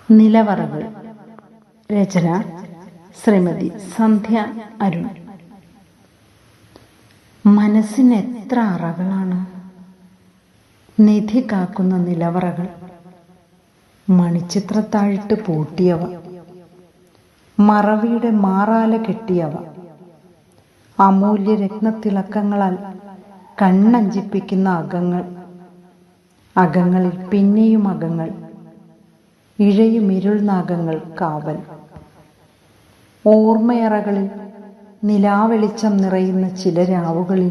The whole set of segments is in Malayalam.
നിലവറകൾ. രചന ശ്രീമതി സന്ധ്യ അരുൺ. മനസ്സിന് എത്ര അറകളാണ്! നിധി കാക്കുന്ന നിലവറകൾ. മണിച്ചിത്രത്താഴിട്ട് പൂട്ടിയവ, മറവിയുടെ മാറാല കെട്ടിയവ, അമൂല്യ രത്നത്തിളക്കങ്ങളാൽ കണ്ണഞ്ചിപ്പിക്കുന്ന അകങ്ങൾ, അകങ്ങളിൽ പിന്നെയും അകങ്ങൾ, ഇഴയും ഇരുൾനാഗങ്ങൾ കാവൽ. ഓർമ്മയറകളിൽ നിലാവെളിച്ചം നിറയുന്ന ചില രാവുകളിൽ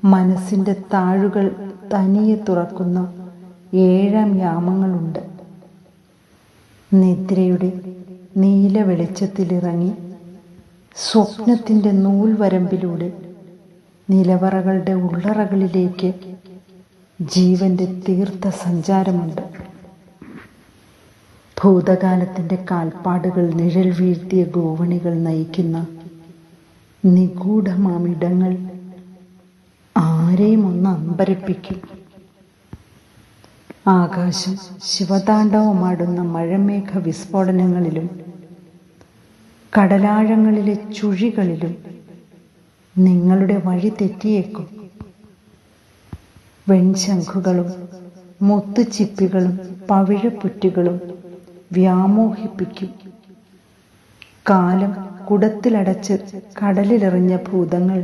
മനസ്സിൻ്റെ താഴുകൾ തനിയെ തുറക്കുന്ന 7 യാമങ്ങളുണ്ട്. നിദ്രയുടെ നീല വെളിച്ചത്തിലിറങ്ങി സ്വപ്നത്തിൻ്റെ നൂൽവരമ്പിലൂടെ നിലവറകളുടെ ഉള്ളറകളിലേക്ക് ജീവന്റെ തീർത്ഥ സഞ്ചാരമുണ്ട്. ഭൂതകാലത്തിൻ്റെ കാൽപ്പാടുകൾ നിഴൽ വീഴ്ത്തിയ ഗോവണികൾ നയിക്കുന്ന നിഗൂഢമാമിടങ്ങൾ ആരെയും ഒന്ന് അമ്പരപ്പിക്കും. ആകാശം ശിവതാണ്ഡവമാടുന്ന മഴമേഘ വിസ്ഫോടനങ്ങളിലും കടലാഴങ്ങളിലെ ചുഴികളിലും നിങ്ങളുടെ വഴി തെറ്റിയേക്കും. വെൺശംഖുകളും മുത്തുച്ചിപ്പികളും പവിഴപ്പുറ്റുകളും വ്യാമോഹിപ്പിക്കും. കാലം കുടത്തിലടച്ച് കടലിലെറിഞ്ഞ ഭൂതങ്ങൾ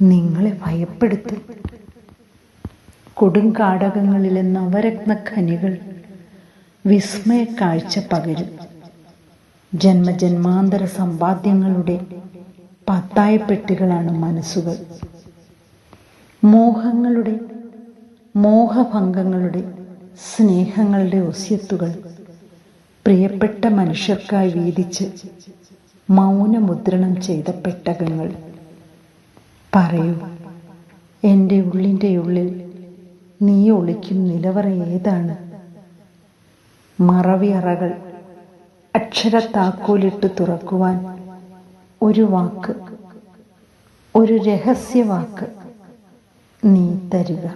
നിങ്ങളെ ഭയപ്പെടുത്തും. കൊടുങ്കാടകങ്ങളിലെ നവരത്നഖനികൾ വിസ്മയ കാഴ്ച പകരും. ജന്മജന്മാന്തര സമ്പാദ്യങ്ങളുടെ പത്തായപ്പെട്ടികളാണ് മനസ്സുകൾ. മോഹങ്ങളുടെ, മോഹഭംഗങ്ങളുടെ, സ്നേഹങ്ങളുടെ ഒസ്യത്തുകൾ പ്രിയപ്പെട്ട മനുഷ്യർക്കായി വീതിച്ച് മൗനമുദ്രണം ചെയ്ത പെട്ടകങ്ങൾ. പറയൂ, എൻ്റെ ഉള്ളിൻ്റെ ഉള്ളിൽ നീ ഒളിക്കും നിലവറ ഏതാണ്? മറവിയറകൾ അക്ഷരത്താക്കോലിട്ട് തുറക്കുവാൻ ഒരു വാക്ക്, ഒരു രഹസ്യവാക്ക് നീ തരിക.